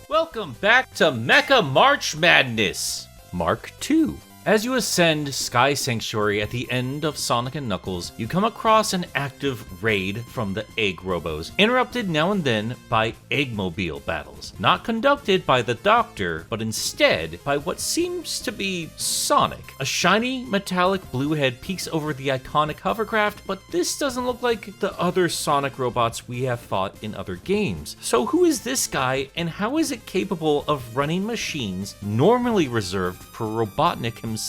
Welcome back to Mecha March Madness, Mark II. As you ascend Sky Sanctuary at the end of Sonic & Knuckles, you come across an active raid from the Egg Robos, interrupted now and then by Eggmobile battles, not conducted by the Doctor, but instead by what seems to be Sonic. A shiny metallic blue head peeks over the iconic hovercraft, but this doesn't look like the other Sonic robots we have fought in other games. So who is this guy, and how is it capable of running machines normally reserved for Robotnik himself?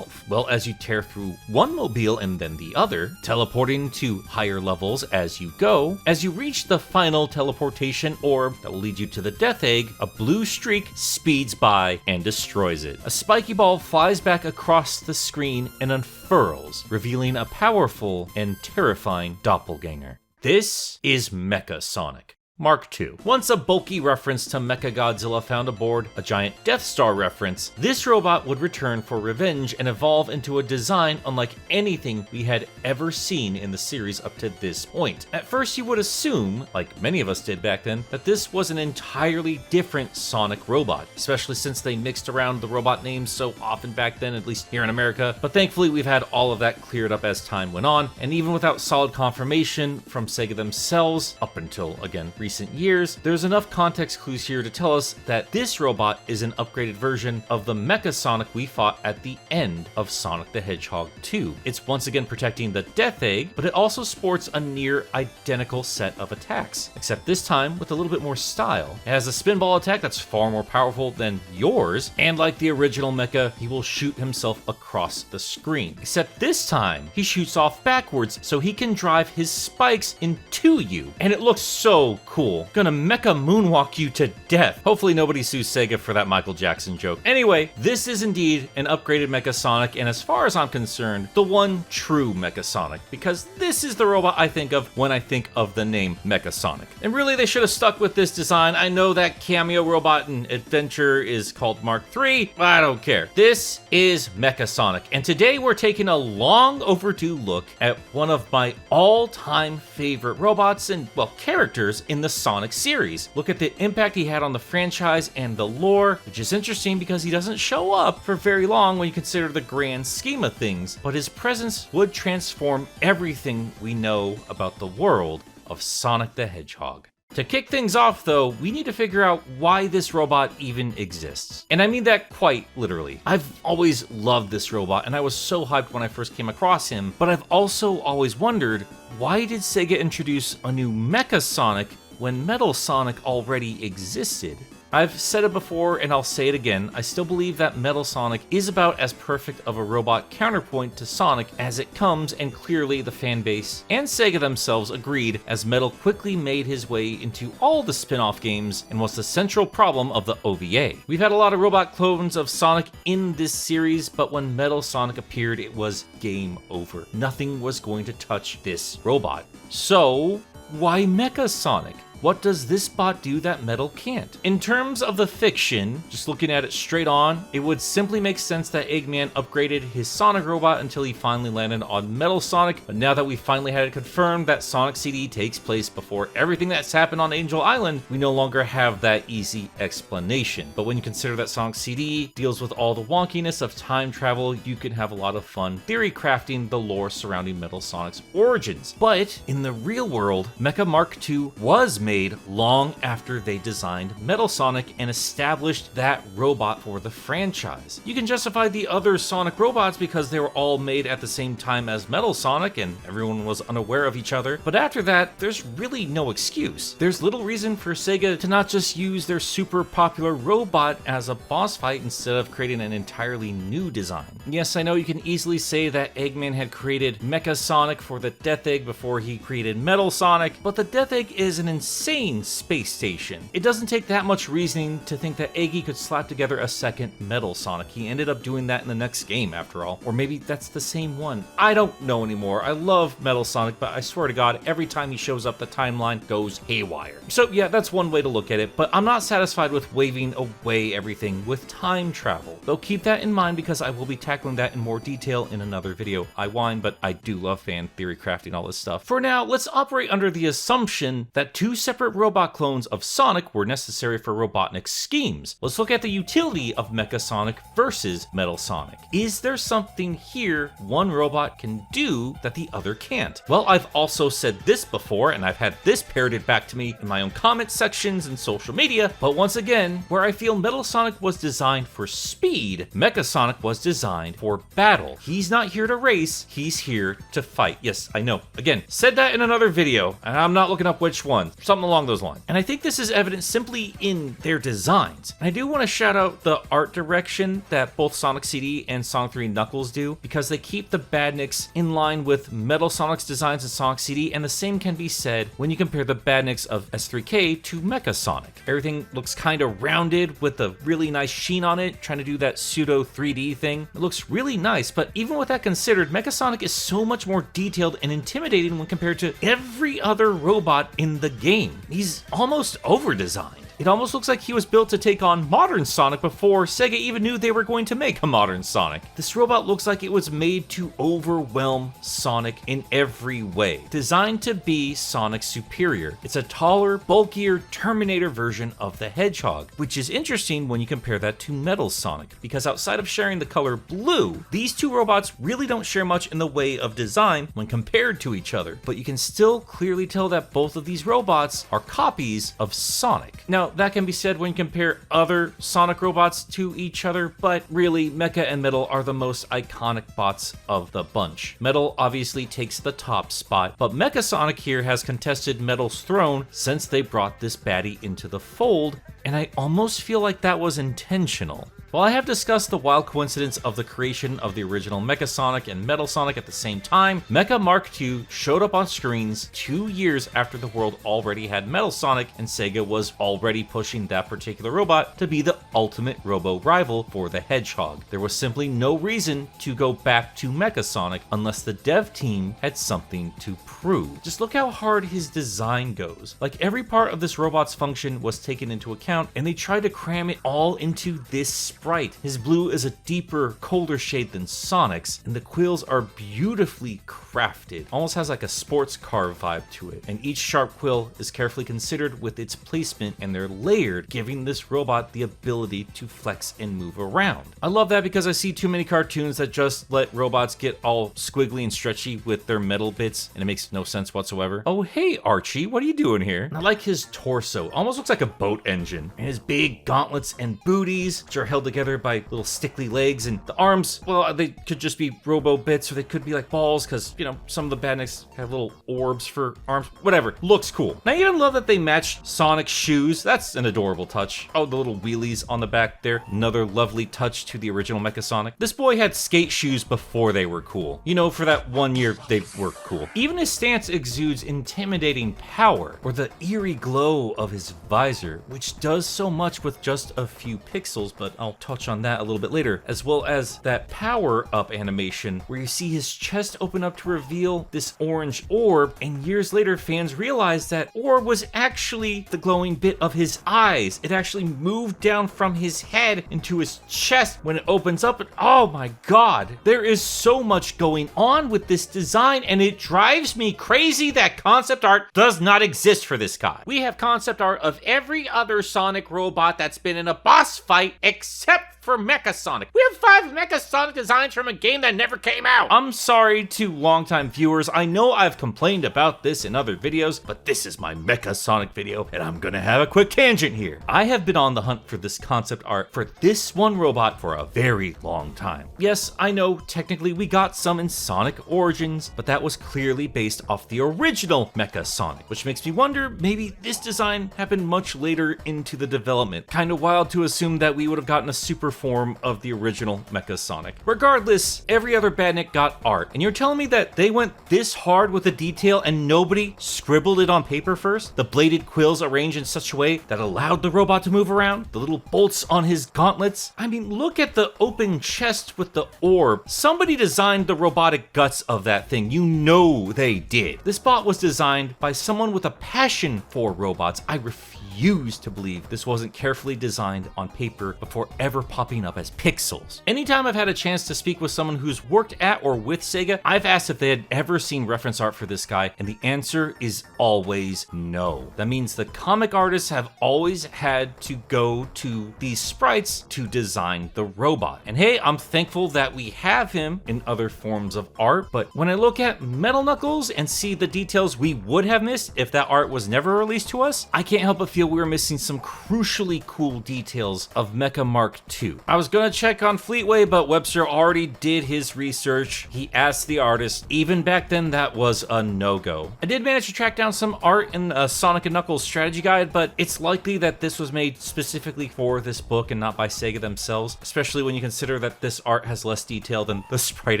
Well, as you tear through one mobile and then the other, teleporting to higher levels as you go, as you reach the final teleportation orb that will lead you to the Death Egg, a blue streak speeds by and destroys it. A spiky ball flies back across the screen and unfurls, revealing a powerful and terrifying doppelganger. This is Mecha Sonic. Mark II. Once a bulky reference to Mechagodzilla found aboard a giant Death Star reference, this robot would return for revenge and evolve into a design unlike anything we had ever seen in the series up to this point. At first you would assume, like many of us did back then, that this was an entirely different Sonic robot, especially since they mixed around the robot names so often back then, at least here in America, but thankfully we've had all of that cleared up as time went on, and even without solid confirmation from Sega themselves, up until, again, recent years, there's enough context clues here to tell us that this robot is an upgraded version of the Mecha Sonic we fought at the end of Sonic the Hedgehog 2. It's once again protecting the Death Egg, but it also sports a near identical set of attacks, except this time with a little bit more style. It has a spinball attack that's far more powerful than yours, and like the original Mecha, he will shoot himself across the screen. Except this time, he shoots off backwards so he can drive his spikes into you, and it looks so cool. Gonna mecha moonwalk you to death. Hopefully nobody sues Sega for that Michael Jackson joke. Anyway, this is indeed an upgraded Mecha Sonic, and as far as I'm concerned, the one true Mecha Sonic, because this is the robot I think of when I think of the name Mecha Sonic. And really, they should have stuck with this design. I know that cameo robot in Adventure is called Mark III, but I don't care. This is Mecha Sonic, and today we're taking a long overdue look at one of my all-time favorite robots and, well, characters in the Sonic series. Look at the impact he had on the franchise and the lore, which is interesting because he doesn't show up for very long when you consider the grand scheme of things, but his presence would transform everything we know about the world of Sonic the Hedgehog. To kick things off though, we need to figure out why this robot even exists. And I mean that quite literally. I've always loved this robot and I was so hyped when I first came across him, but I've also always wondered, why did Sega introduce a new Mecha Sonic when Metal Sonic already existed? I've said it before and I'll say it again, I still believe that Metal Sonic is about as perfect of a robot counterpoint to Sonic as it comes, and clearly the fanbase and Sega themselves agreed as Metal quickly made his way into all the spin-off games and was the central problem of the OVA. We've had a lot of robot clones of Sonic in this series, but when Metal Sonic appeared it was game over. Nothing was going to touch this robot. So, why Mecha Sonic? What does this bot do that Metal can't? In terms of the fiction, just looking at it straight on, it would simply make sense that Eggman upgraded his Sonic robot until he finally landed on Metal Sonic, but now that we finally had it confirmed that Sonic CD takes place before everything that's happened on Angel Island, we no longer have that easy explanation. But when you consider that Sonic CD deals with all the wonkiness of time travel, you can have a lot of fun theory crafting the lore surrounding Metal Sonic's origins. But in the real world, Mecha Mark II was made long after they designed Metal Sonic and established that robot for the franchise. You can justify the other Sonic robots because they were all made at the same time as Metal Sonic and everyone was unaware of each other, but after that, there's really no excuse. There's little reason for Sega to not just use their super popular robot as a boss fight instead of creating an entirely new design. Yes, I know you can easily say that Eggman had created Mecha Sonic for the Death Egg before he created Metal Sonic, but the Death Egg is an insane space station. It doesn't take that much reasoning to think that Eggy could slap together a second Metal Sonic. He ended up doing that in the next game after all. Or maybe that's the same one. I don't know anymore. I love Metal Sonic, but I swear to God, every time he shows up, the timeline goes haywire. So yeah, that's one way to look at it, but I'm not satisfied with waving away everything with time travel. Though keep that in mind because I will be tackling that in more detail in another video. I whine, but I do love fan theory crafting all this stuff. For now, let's operate under the assumption that two separate separate robot clones of Sonic were necessary for Robotnik's schemes. Let's look at the utility of Mecha Sonic versus Metal Sonic. Is there something here one robot can do that the other can't? Well, I've also said this before, and I've had this parroted back to me in my own comment sections and social media, but once again, where I feel Metal Sonic was designed for speed, Mecha Sonic was designed for battle. He's not here to race, he's here to fight. Yes, I know. Again, said that in another video, and I'm not looking up which one. Something along those lines. And I think this is evident simply in their designs. And I do want to shout out the art direction that both Sonic CD and Sonic 3 Knuckles do, because they keep the badniks in line with Metal Sonic's designs in Sonic CD, and the same can be said when you compare the badniks of S3K to Mecha Sonic. Everything looks kind of rounded with a really nice sheen on it, trying to do that pseudo 3D thing. It looks really nice, but even with that considered, Mecha Sonic is so much more detailed and intimidating when compared to every other robot in the game. He's almost over-designed. It almost looks like he was built to take on modern Sonic before Sega even knew they were going to make a modern Sonic. This robot looks like it was made to overwhelm Sonic in every way. Designed to be Sonic's superior. It's a taller, bulkier Terminator version of the Hedgehog, which is interesting when you compare that to Metal Sonic, because outside of sharing the color blue, these two robots really don't share much in the way of design when compared to each other, but you can still clearly tell that both of these robots are copies of Sonic. Now, that can be said when you compare other Sonic robots to each other, but really, Mecha and Metal are the most iconic bots of the bunch. Metal obviously takes the top spot, but Mecha Sonic here has contested Metal's throne since they brought this baddie into the fold, and I almost feel like that was intentional. While I have discussed the wild coincidence of the creation of the original Mecha Sonic and Metal Sonic at the same time, Mecha Mark II showed up on screens 2 years after the world already had Metal Sonic, and Sega was already pushing that particular robot to be the ultimate robo rival for the Hedgehog. There was simply no reason to go back to Mecha Sonic unless the dev team had something to prove. Just look how hard his design goes. Like, every part of this robot's function was taken into account, and they tried to cram it all into this sprite. His blue is a deeper, colder shade than Sonic's, and the quills are beautifully crafted. Almost has like a sports car vibe to it, and each sharp quill is carefully considered with its placement, and they're layered, giving this robot the ability to flex and move around. I love that because I see too many cartoons that just let robots get all squiggly and stretchy with their metal bits, and it makes no sense whatsoever. Oh, hey Archie, what are you doing here? I like his torso. Almost looks like a boat engine, and his big gauntlets and booties, which are held together by little stickly legs, and the arms, well, they could just be robo bits, or they could be like balls, because, you know, some of the badniks have little orbs for arms. Whatever, looks cool. And I even love that they matched Sonic's shoes. That's an adorable touch. Oh, the little wheelies on the back there, another lovely touch to the original Mecha Sonic. This boy had skate shoes before they were cool. You know, for that 1 year they were cool. Even his stance exudes intimidating power, or the eerie glow of his visor, which does so much with just a few pixels, but I'll touch on that a little bit later, as well as that power up animation where you see his chest open up to reveal this orange orb, and years later fans realized that orb was actually the glowing bit of his eyes. It actually moved down from his head into his chest when it opens up, and oh my god, there is so much going on with this design, and it drives me crazy that concept art does not exist for this guy. We have concept art of every other Sonic robot that's been in a boss fight except for Mecha Sonic. We have 5 Mecha Sonic designs from a game that never came out. I'm sorry to longtime viewers. I know I've complained about this in other videos, but this is my Mecha Sonic video, and I'm gonna have a quick tangent here. I have been on the hunt for this concept art for this one robot for a very long time. Yes, I know technically we got some in Sonic Origins, but that was clearly based off the original Mecha Sonic, which makes me wonder maybe this design happened much later into the development. Kinda wild to assume that we would have gotten a super form of the original Mecha Sonic. Regardless, every other badnik got art, and you're telling me that they went this hard with the detail and nobody scribbled it on paper first? The bladed quills arranged in such a way that allowed the robot to move around? The little bolts on his gauntlets? I mean, look at the open chest with the orb. Somebody designed the robotic guts of that thing. You know they did. This bot was designed by someone with a passion for robots. I refuse refuse to believe this wasn't carefully designed on paper before ever popping up as pixels. Anytime I've had a chance to speak with someone who's worked at or with Sega, I've asked if they had ever seen reference art for this guy, and the answer is always no. That means the comic artists have always had to go to these sprites to design the robot. And hey, I'm thankful that we have him in other forms of art, but when I look at Metal Knuckles and see the details we would have missed if that art was never released to us, I can't help but feel we were missing some crucially cool details of Mecha Mark II. I was gonna check on Fleetway, but Webster already did his research. He asked the artist. Even back then, that was a no-go. I did manage to track down some art in a Sonic & Knuckles strategy guide, but it's likely that this was made specifically for this book and not by Sega themselves, especially when you consider that this art has less detail than the sprite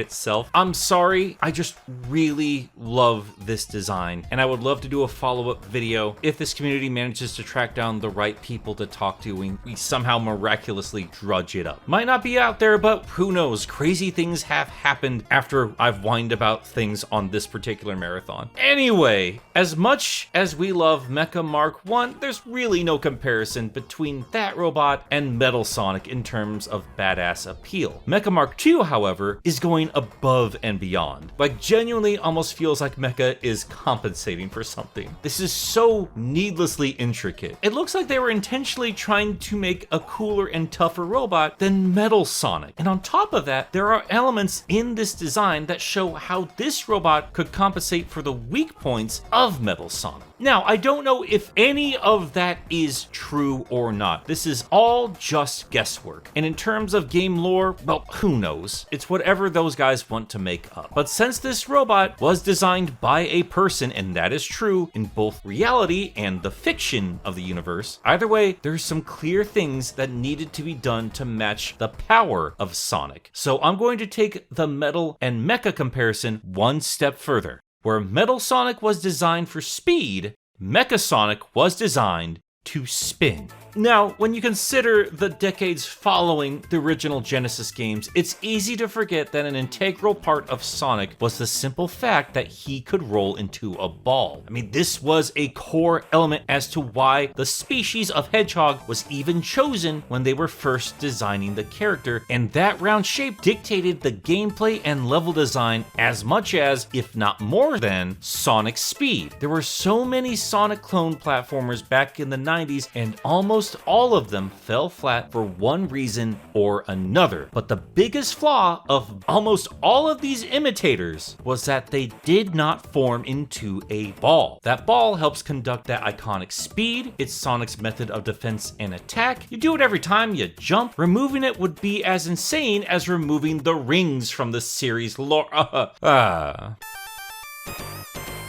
itself. I'm sorry, I just really love this design, and I would love to do a follow-up video if this community manages to track down the right people to talk to and we somehow miraculously drudge it up. Might not be out there, but who knows? Crazy things have happened after I've whined about things on this particular marathon. Anyway, as much as we love Mecha Mark I, there's really no comparison between that robot and Metal Sonic in terms of badass appeal. Mecha Mark II, however, is going above and beyond. Like, genuinely almost feels like Mecha is compensating for something. This is so needlessly intricate. It looks like they were intentionally trying to make a cooler and tougher robot than Metal Sonic. And on top of that, there are elements in this design that show how this robot could compensate for the weak points of Metal Sonic. Now, I don't know if any of that is true or not. This is all just guesswork. And in terms of game lore, well, who knows? It's whatever those guys want to make up. But since this robot was designed by a person, and that is true in both reality and the fiction of the universe, either way, there's some clear things that needed to be done to match the power of Sonic. So I'm going to take the Metal and Mecha comparison one step further. Where Metal Sonic was designed for speed, Mecha Sonic was designed to spin. Now, when you consider the decades following the original Genesis games, it's easy to forget that an integral part of Sonic was the simple fact that he could roll into a ball. I mean, this was a core element as to why the species of hedgehog was even chosen when they were first designing the character, and that round shape dictated the gameplay and level design as much as, if not more than, Sonic's speed. There were so many Sonic clone platformers back in the 90s, and almost all of them fell flat for one reason or another. But the biggest flaw of almost all of these imitators was that they did not form into a ball. That ball helps conduct that iconic speed. It's Sonic's method of defense and attack. You do it every time you jump. Removing it would be as insane as removing the rings from the series lore.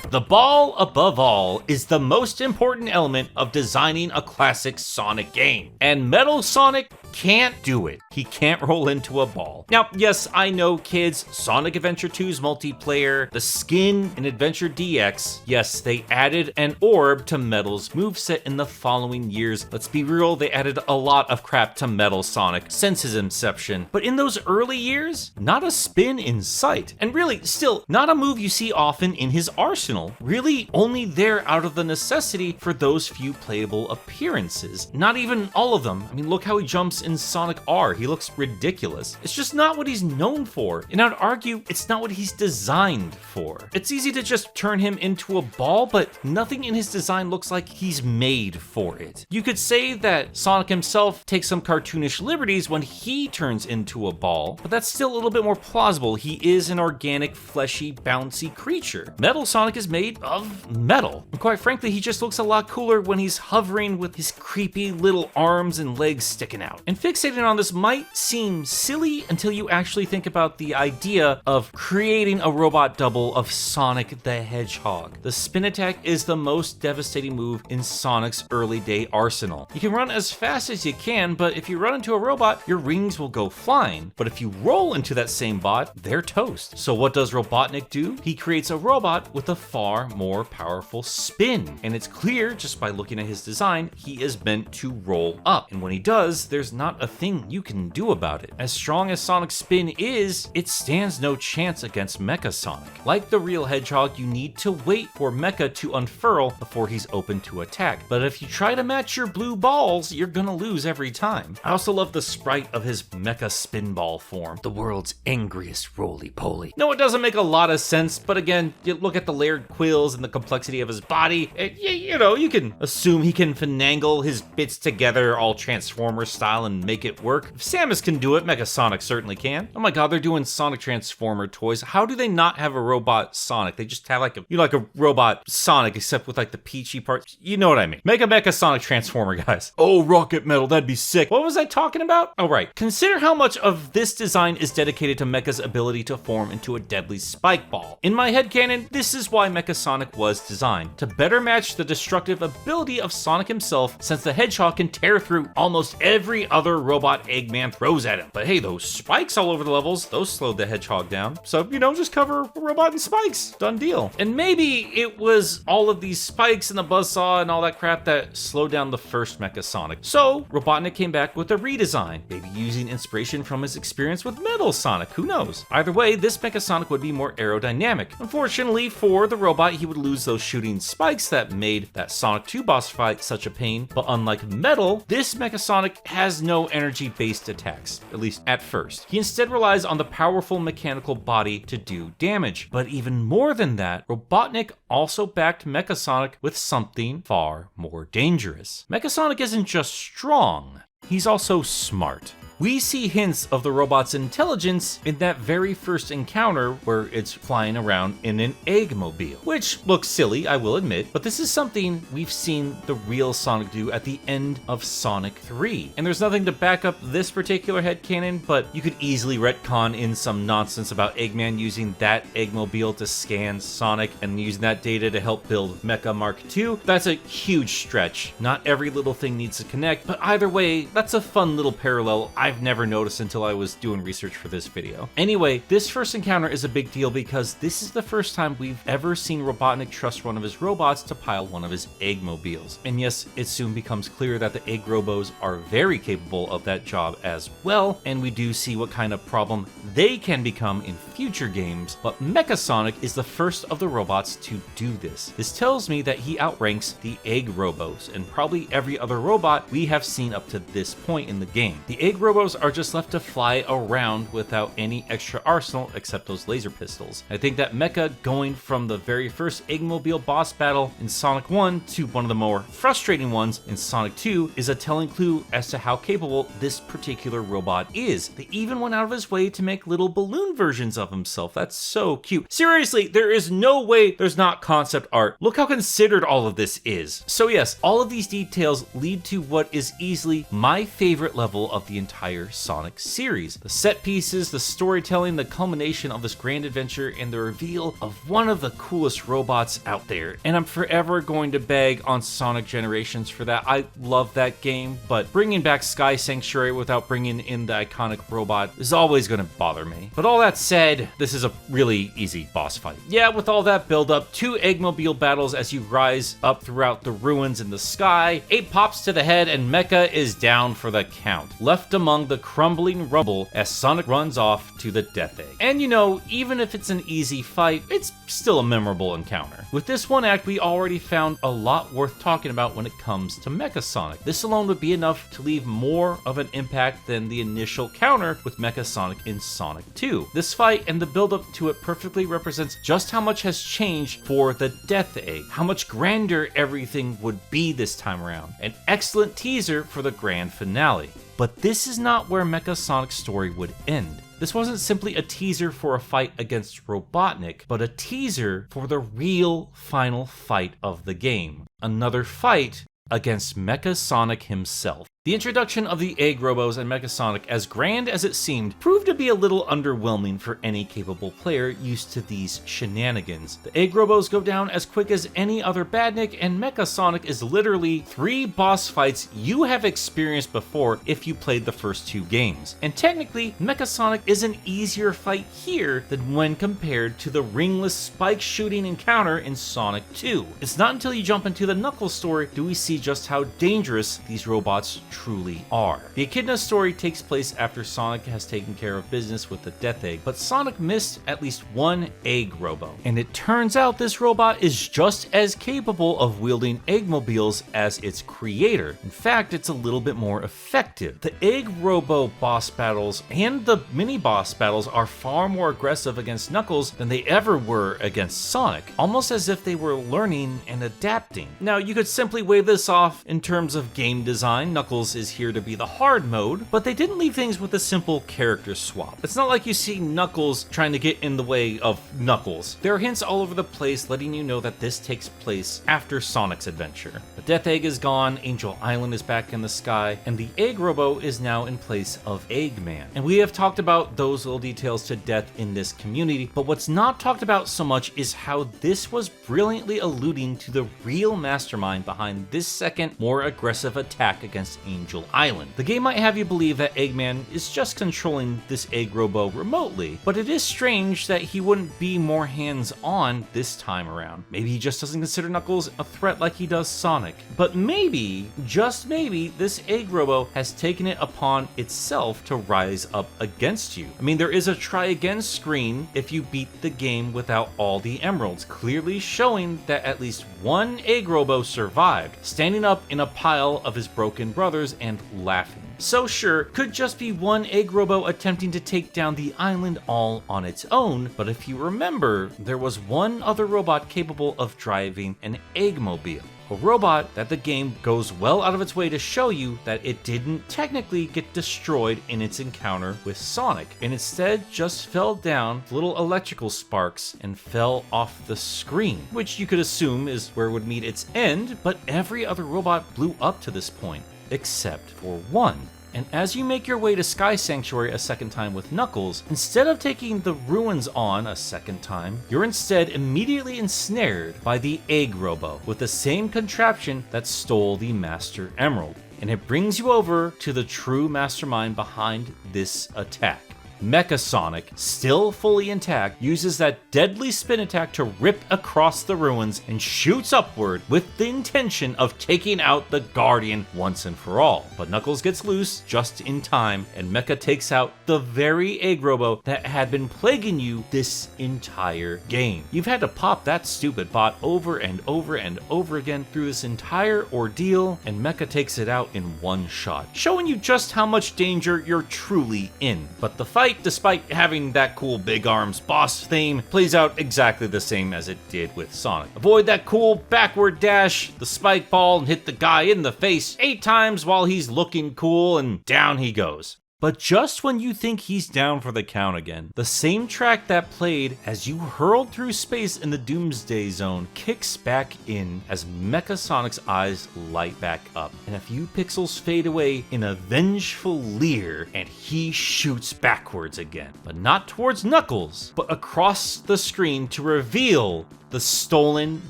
The ball, above all, is the most important element of designing a classic Sonic game. And Metal Sonic can't do it. He can't roll into a ball. Now, yes, I know, kids, Sonic Adventure 2's multiplayer, the skin in Adventure DX, yes, they added an orb to Metal's moveset in the following years. Let's be real, they added a lot of crap to Metal Sonic since his inception. But in those early years, not a spin in sight. And really, still, not a move you see often in his arsenal. Really only there out of the necessity for those few playable appearances. Not even all of them. I mean, look how he jumps in Sonic R. He looks ridiculous. It's just not what he's known for. And I'd argue it's not what he's designed for. It's easy to just turn him into a ball, but nothing in his design looks like he's made for it. You could say that Sonic himself takes some cartoonish liberties when he turns into a ball, but that's still a little bit more plausible. He is an organic, fleshy, bouncy creature. Metal Sonic is made of metal. And quite frankly, he just looks a lot cooler when he's hovering with his creepy little arms and legs sticking out. And fixating on this might seem silly until you actually think about the idea of creating a robot double of Sonic the Hedgehog. The spin attack is the most devastating move in Sonic's early day arsenal. You can run as fast as you can, but if you run into a robot, your rings will go flying. But if you roll into that same bot, they're toast. So what does Robotnik do? He creates a robot with a fall far more powerful spin. And it's clear just by looking at his design, he is meant to roll up. And when he does, there's not a thing you can do about it. As strong as Sonic's spin is, it stands no chance against Mecha Sonic. Like the real Hedgehog, you need to wait for Mecha to unfurl before he's open to attack. But if you try to match your blue balls, you're gonna lose every time. I also love the sprite of his Mecha Spinball form, the world's angriest roly-poly. No, it doesn't make a lot of sense, but again, you look at the layered quills and the complexity of his body, you know, you can assume he can finagle his bits together all Transformer style and make it work. If Samus can do it, Mecha Sonic certainly can. Oh my god, they're doing Sonic Transformer toys. How do they not have a robot Sonic? They just have like a robot Sonic, except with like the peachy part. You know what I mean. Make a Mecha Sonic Transformer, guys. Oh, rocket metal, that'd be sick. What was I talking about? Oh, right. Consider how much of this design is dedicated to Mecha's ability to form into a deadly spike ball. In my headcanon, this is why Mecha Sonic was designed, to better match the destructive ability of Sonic himself, since the Hedgehog can tear through almost every other robot Eggman throws at him. But hey, those spikes all over the levels, those slowed the Hedgehog down. So, you know, just cover a robot in spikes. Done deal. And maybe it was all of these spikes and the buzzsaw and all that crap that slowed down the first Mecha Sonic. So, Robotnik came back with a redesign, maybe using inspiration from his experience with Metal Sonic, who knows? Either way, this Mecha Sonic would be more aerodynamic. Unfortunately for the robot, he would lose those shooting spikes that made that Sonic 2 boss fight such a pain, but unlike Metal, this Mecha Sonic has no energy-based attacks, at least at first. He instead relies on the powerful mechanical body to do damage. But even more than that, Robotnik also backed Mecha Sonic with something far more dangerous. Mecha Sonic isn't just strong, he's also smart. We see hints of the robot's intelligence in that very first encounter where it's flying around in an Eggmobile, which looks silly, I will admit, but this is something we've seen the real Sonic do at the end of Sonic 3. And there's nothing to back up this particular headcanon, but you could easily retcon in some nonsense about Eggman using that Eggmobile to scan Sonic and using that data to help build Mecha Mark II. That's a huge stretch. Not every little thing needs to connect, but either way, that's a fun little parallel I've never noticed until I was doing research for this video. Anyway, this first encounter is a big deal because this is the first time we've ever seen Robotnik trust one of his robots to pile one of his Eggmobiles. And yes, it soon becomes clear that the Egg Robos are very capable of that job as well, and we do see what kind of problem they can become in future games, but Mecha Sonic is the first of the robots to do this. This tells me that he outranks the Egg Robos and probably every other robot we have seen up to this point in the game. The Egg Robos are just left to fly around without any extra arsenal except those laser pistols. I think that Mecha going from the very first Eggmobile boss battle in Sonic 1 to one of the more frustrating ones in Sonic 2 is a telling clue as to how capable this particular robot is. They even went out of his way to make little balloon versions of himself. That's so cute. Seriously, there is no way there's not concept art. Look how considered all of this is. So yes, all of these details lead to what is easily my favorite level of the entire Sonic series. The set pieces, the storytelling, the culmination of this grand adventure, and the reveal of one of the coolest robots out there. And I'm forever going to beg on Sonic Generations for that. I love that game, but bringing back Sky Sanctuary without bringing in the iconic robot is always going to bother me. But all that said, this is a really easy boss fight. Yeah, with all that build up, 2 Eggmobile battles as you rise up throughout the ruins in the sky, 8 pops to the head, and Mecha is down for the count, left among the crumbling rubble as Sonic runs off to the Death Egg. And you know, even if it's an easy fight, it's still a memorable encounter. With this one act, we already found a lot worth talking about when it comes to Mecha Sonic. This alone would be enough to leave more of an impact than the initial counter with Mecha Sonic in Sonic 2. This fight and the build-up to it perfectly represents just how much has changed for the Death Egg, how much grander everything would be this time around. An excellent teaser for the grand finale. But this is not where Mecha Sonic's story would end. This wasn't simply a teaser for a fight against Robotnik, but a teaser for the real final fight of the game. Another fight against Mecha Sonic himself. The introduction of the Egg Robos and Mecha Sonic, as grand as it seemed, proved to be a little underwhelming for any capable player used to these shenanigans. The Egg Robos go down as quick as any other badnik, and Mecha Sonic is literally 3 boss fights you have experienced before if you played the first 2 games. And technically, Mecha Sonic is an easier fight here than when compared to the ringless spike shooting encounter in Sonic 2. It's not until you jump into the Knuckles story do we see just how dangerous these robots truly are. The Echidna story takes place after Sonic has taken care of business with the Death Egg, but Sonic missed at least one Egg Robo. And it turns out this robot is just as capable of wielding Eggmobiles as its creator. In fact, it's a little bit more effective. The Egg Robo boss battles and the mini boss battles are far more aggressive against Knuckles than they ever were against Sonic, almost as if they were learning and adapting. Now, you could simply wave this off in terms of game design. Knuckles is here to be the hard mode, but they didn't leave things with a simple character swap. It's not like you see Knuckles trying to get in the way of Knuckles. There are hints all over the place letting you know that this takes place after Sonic's adventure. The Death Egg is gone, Angel Island is back in the sky, and the Egg Robo is now in place of Eggman. And we have talked about those little details to death in this community, but what's not talked about so much is how this was brilliantly alluding to the real mastermind behind this second, more aggressive attack against Angel Island. The game might have you believe that Eggman is just controlling this Egg Robo remotely, but it is strange that he wouldn't be more hands-on this time around. Maybe he just doesn't consider Knuckles a threat like he does Sonic. But maybe, just maybe, this Egg Robo has taken it upon itself to rise up against you. I mean, there is a try again screen if you beat the game without all the emeralds, clearly showing that at least one Egg Robo survived, standing up in a pile of his broken brothers and laughing. So sure, could just be one Egg Robo attempting to take down the island all on its own, but if you remember, there was one other robot capable of driving an Eggmobile. A robot that the game goes well out of its way to show you that it didn't technically get destroyed in its encounter with Sonic, and instead just fell down little electrical sparks and fell off the screen, which you could assume is where it would meet its end, but every other robot blew up to this point, except for one. And as you make your way to Sky Sanctuary a second time with Knuckles, instead of taking the ruins on a second time, you're instead immediately ensnared by the Egg Robo with the same contraption that stole the Master Emerald. And it brings you over to the true mastermind behind this attack. Mecha Sonic, still fully intact, uses that deadly spin attack to rip across the ruins and shoots upward with the intention of taking out the Guardian once and for all. But Knuckles gets loose just in time, and Mecha takes out the very Egg Robo that had been plaguing you this entire game. You've had to pop that stupid bot over and over and over again through this entire ordeal, and Mecha takes it out in one shot, showing you just how much danger you're truly in. But the fight, despite having that cool big arms boss theme, plays out exactly the same as it did with Sonic. Avoid that cool backward dash, the spike ball, and hit the guy in the face 8 times while he's looking cool, and down he goes. But just when you think he's down for the count again, the same track that played as you hurled through space in the Doomsday Zone kicks back in as Mecha Sonic's eyes light back up, and a few pixels fade away in a vengeful leer, and he shoots backwards again, but not towards Knuckles, but across the screen to reveal the stolen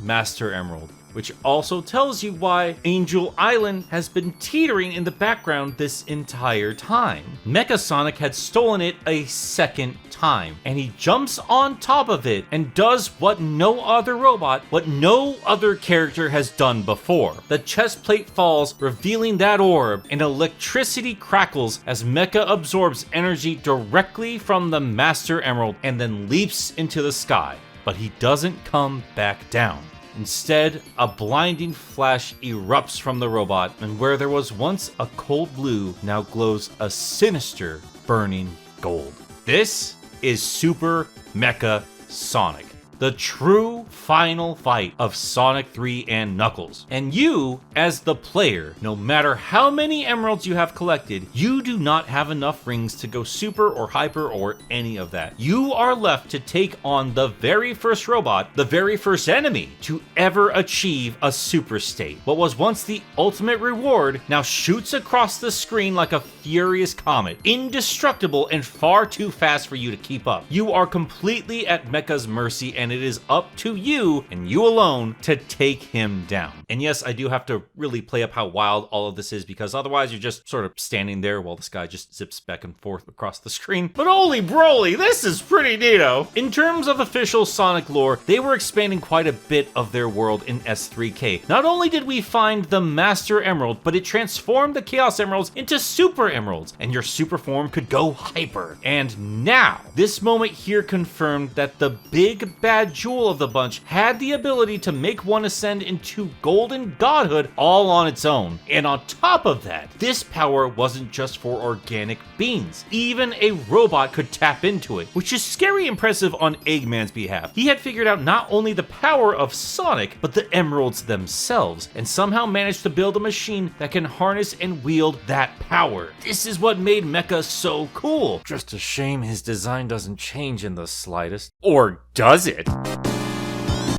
Master Emerald, which also tells you why Angel Island has been teetering in the background this entire time. Mecha Sonic had stolen it a second time, and he jumps on top of it and does what no other robot, what no other character has done before. The chest plate falls, revealing that orb, and electricity crackles as Mecha absorbs energy directly from the Master Emerald and then leaps into the sky. But he doesn't come back down. Instead, a blinding flash erupts from the robot, and where there was once a cold blue, now glows a sinister, burning gold. This is Super Mecha Sonic, the true final fight of Sonic 3 and Knuckles. And you, as the player, no matter how many emeralds you have collected, you do not have enough rings to go super or hyper or any of that. You are left to take on the very first robot, the very first enemy to ever achieve a super state. What was once the ultimate reward now shoots across the screen like a furious comet, indestructible and far too fast for you to keep up. You are completely at Mecha's mercy, and it is up to you and you alone to take him down. And yes, I do have to really play up how wild all of this is, because otherwise you're just sort of standing there while this guy just zips back and forth across the screen. But holy broly, this is pretty neato. In terms of official Sonic lore, they were expanding quite a bit of their world in S3K. Not only did we find the Master Emerald, but it transformed the Chaos Emeralds into Super Emeralds, and your super form could go hyper. And now, this moment here confirmed that the big bad jewel of the bunch had the ability to make one ascend into golden godhood all on its own. And on top of that, this power wasn't just for organic beings. Even a robot could tap into it, which is scary impressive on Eggman's behalf. He had figured out not only the power of Sonic, but the emeralds themselves, and somehow managed to build a machine that can harness and wield that power. This is what made Mecha so cool. Just a shame his design doesn't change in the slightest. Or does it?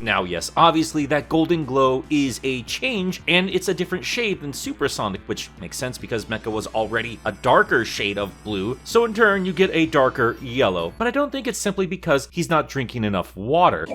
Now, yes, obviously that golden glow is a change, and it's a different shade than Super Sonic, which makes sense because Mecha was already a darker shade of blue, so in turn you get a darker yellow. But I don't think it's simply because he's not drinking enough water.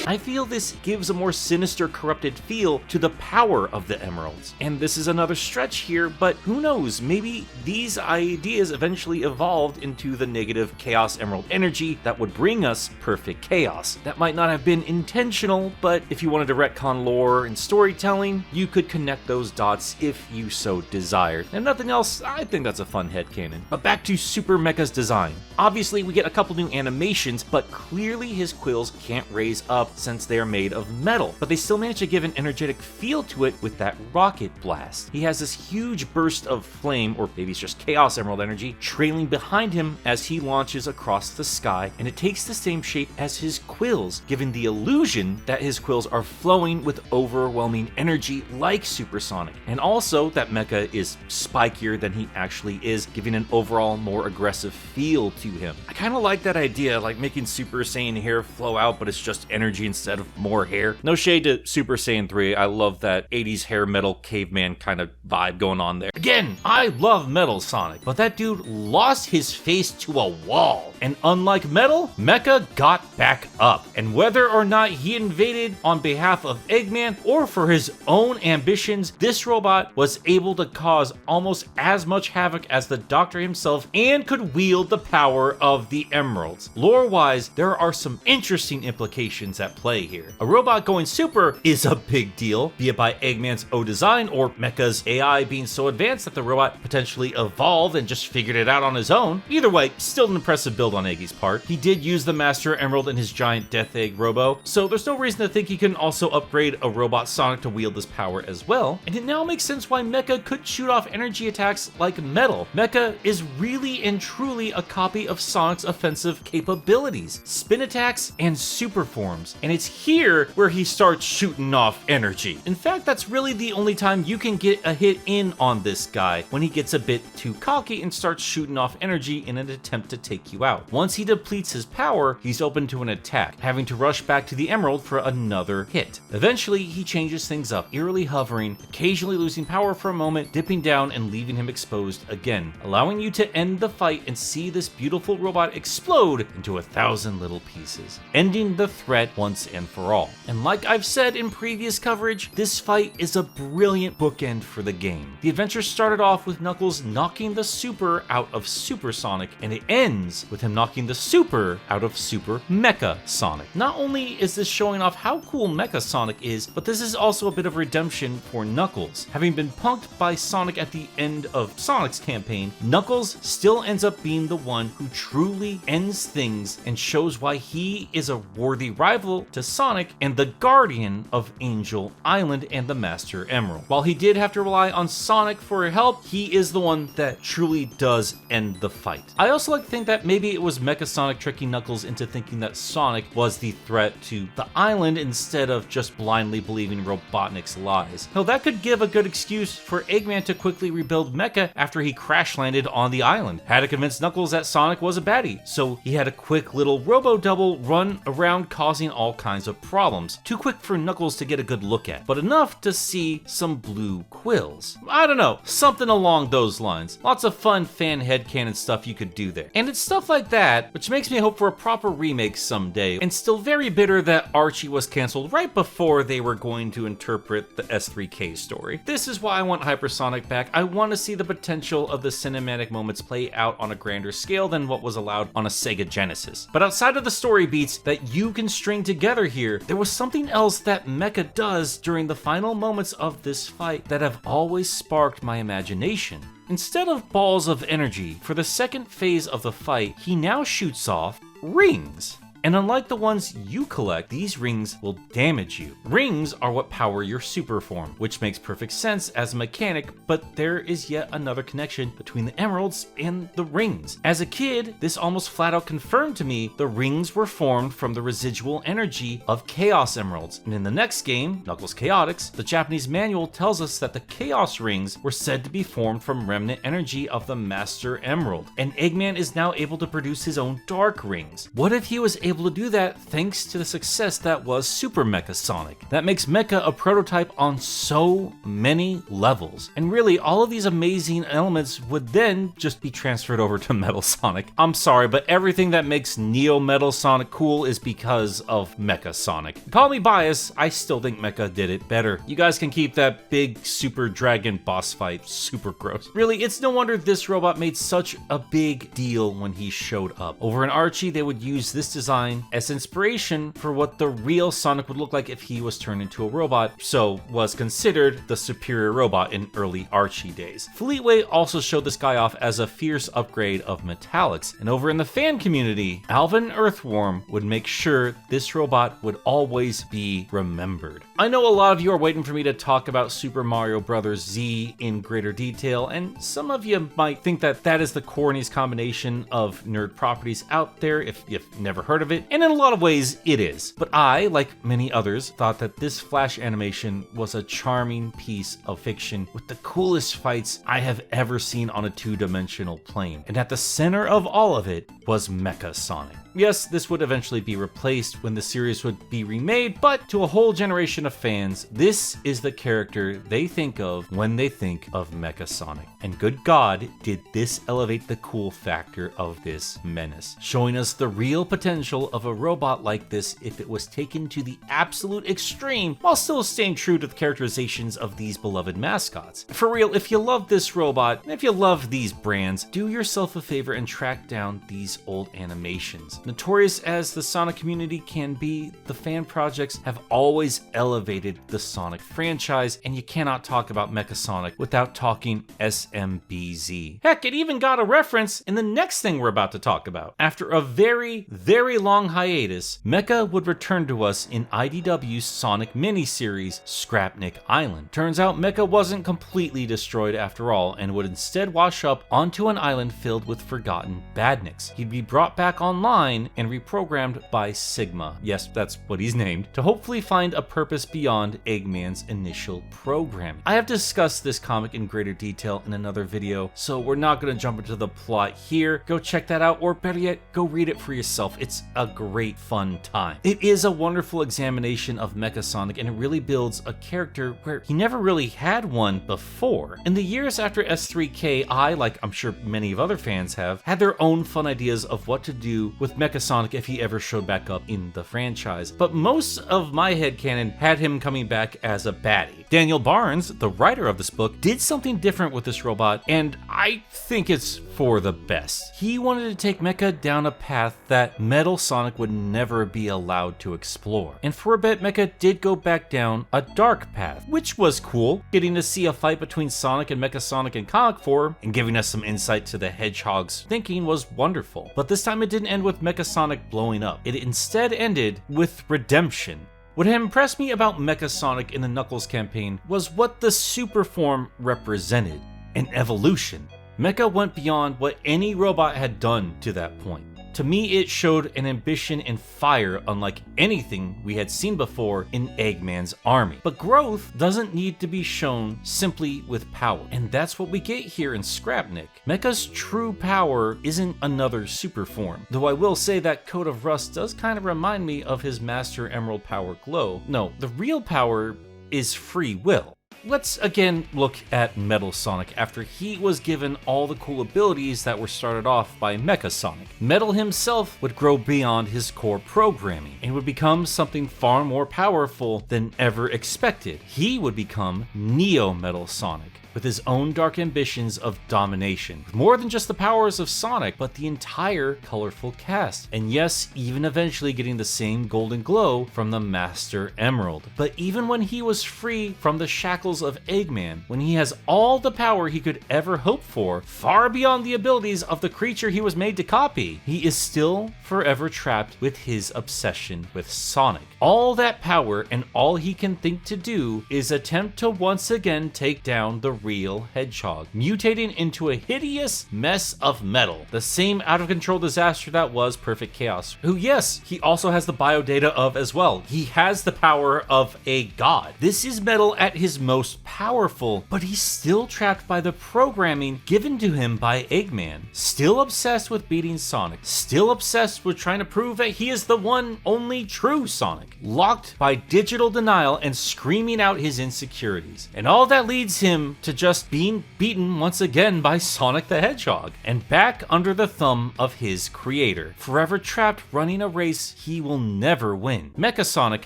I feel this gives a more sinister, corrupted feel to the power of the emeralds. And this is another stretch here, but who knows, maybe these ideas eventually evolved into the negative Chaos Emerald energy that would bring us perfect chaos. That might not have been intentional, but if you wanted to retcon lore and storytelling, you could connect those dots if you so desired. And nothing else, I think that's a fun headcanon. But back to Super Mecha's design. Obviously, we get a couple new animations, but clearly his quills can't raise up since they are made of metal, but they still manage to give an energetic feel to it with that rocket blast. He has this huge burst of flame, or maybe it's just Chaos Emerald energy, trailing behind him as he launches across the sky, and it takes the same shape as his quills, giving the illusion that his quills are flowing with overwhelming energy like Super Sonic, and also that Mecha is spikier than he actually is, giving an overall more aggressive feel to him. I kind of like that idea, like making Super Saiyan hair flow out, but it's just energy instead of more hair. No shade to Super Saiyan 3, I love that 80s hair metal caveman kind of vibe going on there. Again, I love Metal Sonic, but that dude lost his face to a wall. And unlike Metal, Mecha got back up. And whether or not he invaded on behalf of Eggman or for his own ambitions, this robot was able to cause almost as much havoc as the Doctor himself and could wield the power of the emeralds. Lore-wise, there are some interesting implications at play here. A robot going super is a big deal, be it by Eggman's O design or Mecha's AI being so advanced that the robot potentially evolved and just figured it out on his own. Either way, still an impressive build on Eggy's part. He did use the Master Emerald in his giant Death Egg Robo, so there's no reason to think he can also upgrade a robot Sonic to wield this power as well. And it now makes sense why Mecha could shoot off energy attacks like Metal. Mecha is really and truly a copy of Sonic's offensive capabilities, spin attacks, and super forms. And it's here where he starts shooting off energy. In fact, that's really the only time you can get a hit in on this guy, when he gets a bit too cocky and starts shooting off energy in an attempt to take you out. Once he depletes his power, he's open to an attack, having to rush back to the emerald for another hit. Eventually, he changes things up, eerily hovering, occasionally losing power for a moment, dipping down and leaving him exposed again, allowing you to end the fight and see this beautiful robot explode into 1,000 little pieces, ending the threat once and for all. And like I've said in previous coverage, this fight is a brilliant bookend for the game. The adventure started off with Knuckles knocking the Super out of Super Sonic, and it ends with him knocking the Super out of Super Mecha Sonic. Not only is this showing off how cool Mecha Sonic is, but this is also a bit of redemption for Knuckles. Having been punked by Sonic at the end of Sonic's campaign, Knuckles still ends up being the one who truly ends things and shows why he is a worthy rival rival to Sonic and the guardian of Angel Island and the Master Emerald. While he did have to rely on Sonic for help, he is the one that truly does end the fight. I also like to think that maybe it was Mecha Sonic tricking Knuckles into thinking that Sonic was the threat to the island instead of just blindly believing Robotnik's lies. Now that could give a good excuse for Eggman to quickly rebuild Mecha after he crash landed on the island. Had to convince Knuckles that Sonic was a baddie, so he had a quick little robo-double run around causing all kinds of problems. Too quick for Knuckles to get a good look at, but enough to see some blue quills. I don't know, something along those lines. Lots of fun fan headcanon stuff you could do there. And it's stuff like that which makes me hope for a proper remake someday, and still very bitter that Archie was cancelled right before they were going to interpret the S3K story. This is why I want Hypersonic back. I want to see the potential of the cinematic moments play out on a grander scale than what was allowed on a Sega Genesis. But outside of the story beats that you can string together here, there was something else that Mecha does during the final moments of this fight that have always sparked my imagination. Instead of balls of energy, for the second phase of the fight, he now shoots off rings. And unlike the ones you collect, these rings will damage you. Rings are what power your super form, which makes perfect sense as a mechanic, but there is yet another connection between the emeralds and the rings. As a kid, this almost flat out confirmed to me the rings were formed from the residual energy of Chaos Emeralds. And in the next game, Knuckles Chaotix, the Japanese manual tells us that the Chaos Rings were said to be formed from remnant energy of the Master Emerald. And Eggman is now able to produce his own Dark Rings. What if he was able to do that thanks to the success that was Super Mecha Sonic? That makes Mecha a prototype on so many levels. And really, all of these amazing elements would then just be transferred over to Metal Sonic. I'm sorry, but everything that makes Neo Metal Sonic cool is because of Mecha Sonic. Call me biased, I still think Mecha did it better. You guys can keep that big super dragon boss fight super gross. Really, it's no wonder this robot made such a big deal when he showed up. Over in Archie, they would use this design as inspiration for what the real Sonic would look like if he was turned into a robot, so was considered the superior robot in early Archie days. Fleetway also showed this guy off as a fierce upgrade of Metallics, and over in the fan community, Alvin Earthworm would make sure this robot would always be remembered. I know a lot of you are waiting for me to talk about Super Mario Bros. Z in greater detail, and some of you might think that that is the corniest combination of nerd properties out there if you've never heard of it, and in a lot of ways it is. But I, like many others, thought that this Flash animation was a charming piece of fiction with the coolest fights I have ever seen on a two-dimensional plane. And at the center of all of it was Mecha Sonic. Yes, this would eventually be replaced when the series would be remade, but to a whole generation of fans, this is the character they think of when they think of Mecha Sonic. And good God, did this elevate the cool factor of this menace, showing us the real potential of a robot like this if it was taken to the absolute extreme while still staying true to the characterizations of these beloved mascots. For real, if you love this robot, and if you love these brands, do yourself a favor and track down these old animations. Notorious as the Sonic community can be, the fan projects have always elevated the Sonic franchise, and you cannot talk about Mecha Sonic without talking SMBZ. Heck, it even got a reference in the next thing we're about to talk about. After a very, very long hiatus, Mecha would return to us in IDW's Sonic miniseries, Scrapnik Island. Turns out Mecha wasn't completely destroyed after all, and would instead wash up onto an island filled with forgotten badniks. He'd be brought back online and reprogrammed by Sigma, yes, that's what he's named, to hopefully find a purpose beyond Eggman's initial programming. I have discussed this comic in greater detail in another video, so we're not going to jump into the plot here. Go check that out, or better yet, go read it for yourself. It's a great fun time. It is a wonderful examination of Mecha Sonic, and it really builds a character where he never really had one before. In the years after S3K, I, like I'm sure many of other fans have, had their own fun ideas of what to do with Mecha Sonic if he ever showed back up in the franchise, but most of my headcanon had him coming back as a baddie. Daniel Barnes, the writer of this book, did something different with this robot, and I think it's for the best. He wanted to take Mecha down a path that Metal Sonic would never be allowed to explore. And for a bit, Mecha did go back down a dark path, which was cool, getting to see a fight between Sonic and Mecha Sonic in comic form and giving us some insight to the Hedgehog's thinking was wonderful. But this time it didn't end with Mecha Sonic blowing up. It instead ended with redemption. What had impressed me about Mecha Sonic in the Knuckles campaign was what the super form represented, an evolution. Mecha went beyond what any robot had done to that point. To me, it showed an ambition and fire unlike anything we had seen before in Eggman's army. But growth doesn't need to be shown simply with power, and that's what we get here in Scrapnik. Mecha's true power isn't another super form, though I will say that Coat of Rust does kind of remind me of his Master Emerald Power Glow. No, the real power is free will. Let's again look at Metal Sonic after he was given all the cool abilities that were started off by Mecha Sonic. Metal himself would grow beyond his core programming and would become something far more powerful than ever expected. He would become Neo Metal Sonic, with his own dark ambitions of domination, with more than just the powers of Sonic, but the entire colorful cast. And yes, even eventually getting the same golden glow from the Master Emerald. But even when he was free from the shackles of Eggman, when he has all the power he could ever hope for, far beyond the abilities of the creature he was made to copy, he is still forever trapped with his obsession with Sonic. All that power and all he can think to do is attempt to once again take down the real Hedgehog, mutating into a hideous mess of metal, the same out-of-control disaster that was Perfect Chaos, who yes, he also has the biodata of as well. He has the power of a god. This is Metal at his most powerful, but he's still trapped by the programming given to him by Eggman, still obsessed with beating Sonic, still obsessed with trying to prove that he is the one only true Sonic, locked by digital denial and screaming out his insecurities. And all that leads him to just being beaten once again by Sonic the Hedgehog, and back under the thumb of his creator, forever trapped running a race he will never win. Mecha Sonic,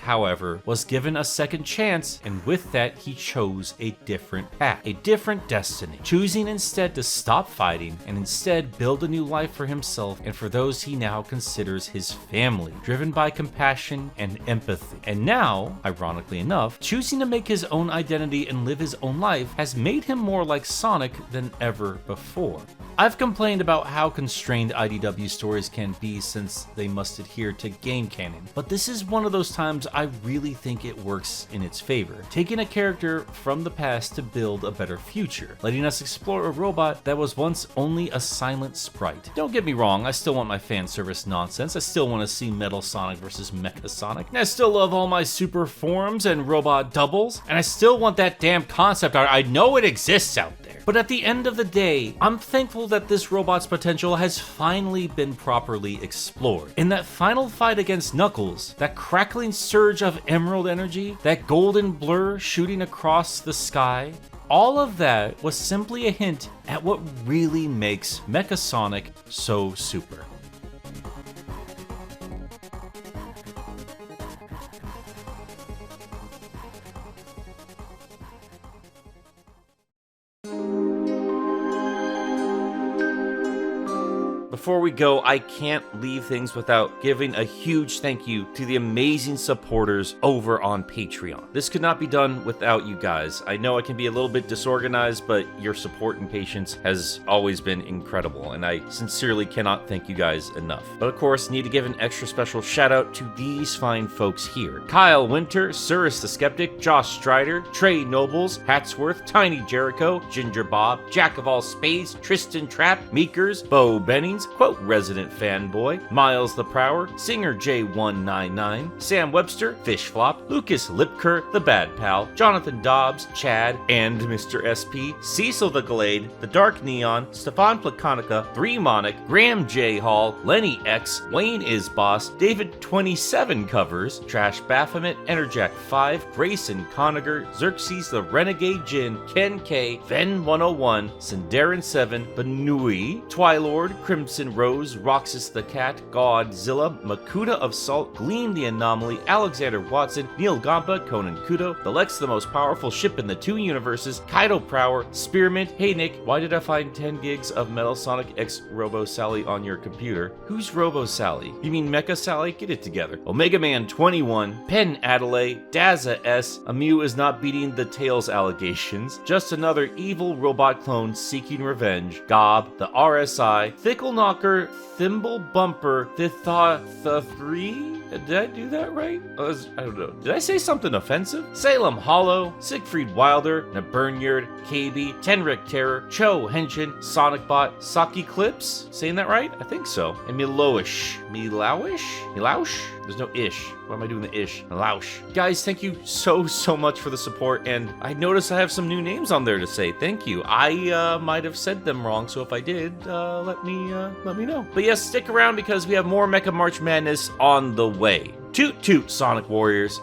however, was given a second chance, and with that he chose a different path, a different destiny, choosing instead to stop fighting and instead build a new life for himself and for those he now considers his family, driven by compassion and empathy. And now, ironically enough, choosing to make his own identity and live his own life has made him more like Sonic than ever before. I've complained about how constrained IDW stories can be since they must adhere to game canon, but this is one of those times I really think it works in its favor, taking a character from the past to build a better future, letting us explore a robot that was once only a silent sprite. Don't get me wrong, I still want my fan service nonsense, I still want to see Metal Sonic versus Mecha Sonic, and I still love all my super forms and robot doubles, and I still want that damn concept art. I know it exists out there. But at the end of the day, I'm thankful that this robot's potential has finally been properly explored. In that final fight against Knuckles, that crackling surge of emerald energy, that golden blur shooting across the sky, all of that was simply a hint at what really makes Mecha Sonic so super. Before we go, I can't leave things without giving a huge thank you to the amazing supporters over on Patreon. This could not be done without you guys. I know I can be a little bit disorganized, but your support and patience has always been incredible, and I sincerely cannot thank you guys enough. But of course, need to give an extra special shout out to these fine folks here: Kyle Winter, Cirrus the Skeptic, Josh Strider, Trey Nobles, Hatsworth, Tiny Jericho, Ginger Bob, Jack of All Spades, Tristan Trapp, Meekers, Bo Bennings, Quote Resident Fanboy, Miles the Prower, Singer J199, Sam Webster, Fishflop, Lucas Lipker, The Bad Pal, Jonathan Dobbs, Chad, and Mr. SP, Cecil the Glade, The Dark Neon, Stefan Plakanica, 3 Monic, Graham J. Hall, Lenny X, Wayne Is Boss, David 27 Covers, Trash Baphomet, Enerjack 5, Grayson Coniger, Xerxes the Renegade Jin, Ken K, Ven 101, Sindarin 7, Banui, Twilord, Crimson Thompson Rose, Roxas the Cat, Godzilla, Makuta of Salt, Gleam the Anomaly, Alexander Watson, Neil Gampa, Conan Kudo, the Lex the most powerful ship in the 2 universes, Kaido Prower, Spearmint, Hey Nick, why did I find 10 gigs of Metal Sonic X Robo Sally on your computer? Who's Robo Sally? You mean Mecha Sally? Get it together. Omega Man 21, Penn Adelaide, Daza S, Amu is not beating the Tails allegations, just another evil robot clone seeking revenge, Gob, the RSI, Thickle Knocker, Thimble Bumper, Thitha3? Did I do that right? I don't know. Did I say something offensive? Salem Hollow, Siegfried Wilder, Naburnyard, KB, Tenric Terror, Cho Henshin, Sonicbot, Saki Clips? Saying that right? I think so. And Milowish. Milaush? There's no ish. Why am I doing the ish? Milaush. Guys, thank you so much for the support, and I noticed I have some new names on there to say thank you. I might have said them wrong, so if I did, let me know. But yes, stick around because we have more Mecha March Madness on the way. Toot toot, Sonic Warriors.